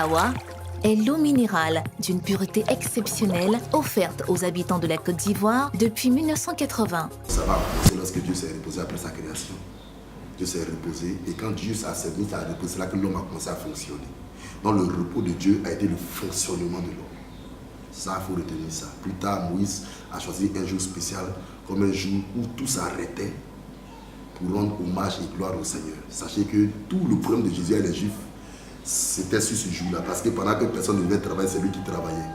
Awa est l'eau minérale d'une pureté exceptionnelle offerte aux habitants de la Côte d'Ivoire depuis 1980. Ça va commencer lorsque Dieu s'est reposé après sa création. Dieu s'est reposé et quand Dieu s'est mis à reposer, c'est là que l'homme a commencé à fonctionner. Donc le repos de Dieu a été le fonctionnement de l'homme. Ça, il faut retenir ça. Plus tard, Moïse a choisi un jour spécial comme un jour où tout s'arrêtait pour rendre hommage et gloire au Seigneur. Sachez que tout le problème de Jésus et les Juifs, c'était sur ce jour-là. Parce que pendant que personne ne devait travailler, c'est lui qui travaillait.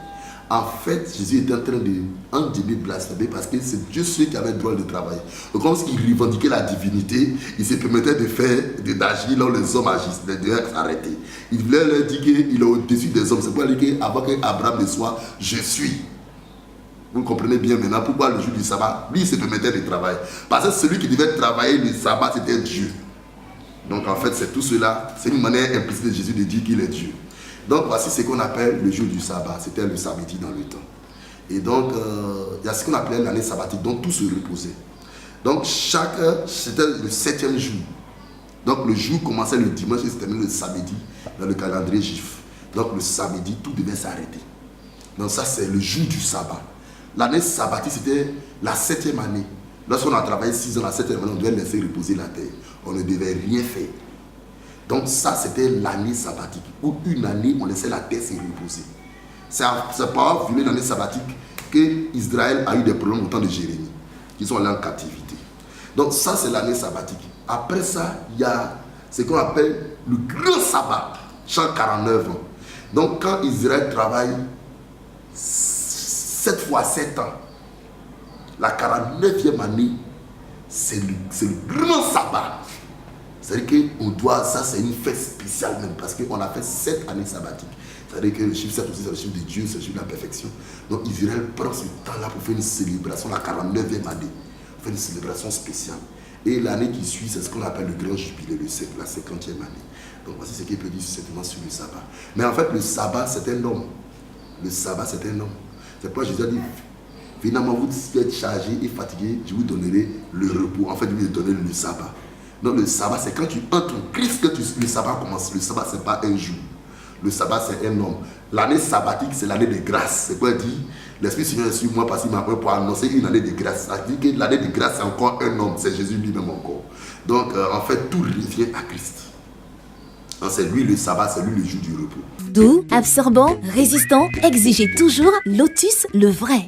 En fait, Jésus était en train de blasphémer parce que c'est Dieu seul qui avait le droit de travailler. Donc, comme il revendiquait la divinité, il se permettait d'agir là où les hommes agissent, de s'arrêter. Il voulait leur dire qu'il est au-dessus des hommes. C'est pour dire qu'avant qu'Abraham ne soit, je suis. Vous comprenez bien maintenant pourquoi le jour du sabbat, lui, il se permettait de travailler. Parce que celui qui devait travailler le sabbat, c'était Dieu. Donc, en fait, c'est tout cela. C'est une manière implicite de Jésus de dire qu'il est Dieu. Donc, voici ce qu'on appelle le jour du sabbat. C'était le samedi dans le temps. Et donc, il y a ce qu'on appelait l'année sabbatique, donc tout se reposait. Donc, c'était le 7e jour. Donc, le jour commençait le dimanche et se terminait le samedi dans le calendrier juif. Donc, le samedi, tout devait s'arrêter. Donc, ça, c'est le jour du sabbat. L'année sabbatique, c'était la 7e année. Lorsqu'on a travaillé 6 ans, la 7e année, on devait laisser reposer la terre. On ne devait rien faire. Donc ça, c'était l'année sabbatique, où une année, on laissait la terre se reposer. C'est par rapport à l'année sabbatique qu'Israël a eu des problèmes au temps de Jérémie, qui sont allés en captivité. Donc ça, c'est l'année sabbatique. Après ça, il y a ce qu'on appelle le grand sabbat, chaque 49 ans. Donc quand Israël travaille 7 fois 7 ans, la 49e année, c'est le grand sabbat. C'est-à-dire qu'on doit, ça c'est une fête spéciale même, parce qu'on a fait 7 années sabbatiques. C'est-à-dire que le chiffre 7 aussi, c'est le chiffre de Dieu, c'est le chiffre de la perfection. Donc Israël prend ce temps-là pour faire une célébration, la 49e année, pour faire une célébration spéciale. Et l'année qui suit, c'est ce qu'on appelle le grand jubilé, la 50e année. Donc voici ce qu'il peut dire certainement sur le sabbat. Mais en fait, le sabbat, c'est un homme. Le sabbat, c'est un homme. C'est pourquoi Jésus a dit, finalement, vous êtes chargé et fatigué, je vous donnerai le repos. En fait, je vous donnerai le sabbat. Donc le sabbat, c'est quand tu entres en Christ que le sabbat commence. Le sabbat, ce n'est pas un jour. Le sabbat, c'est un homme. L'année sabbatique, c'est l'année de grâce. C'est quoi dire? L'Esprit Seigneur est sur moi parce qu'il m'a appelé pour annoncer une année de grâce. Ça veut dire que l'année de grâce, c'est encore un homme. C'est Jésus lui-même encore. Donc, en fait, tout revient à Christ. Donc, c'est lui le sabbat, c'est lui le jour du repos. Doux, absorbant, résistant, exigez toujours Lotus le vrai.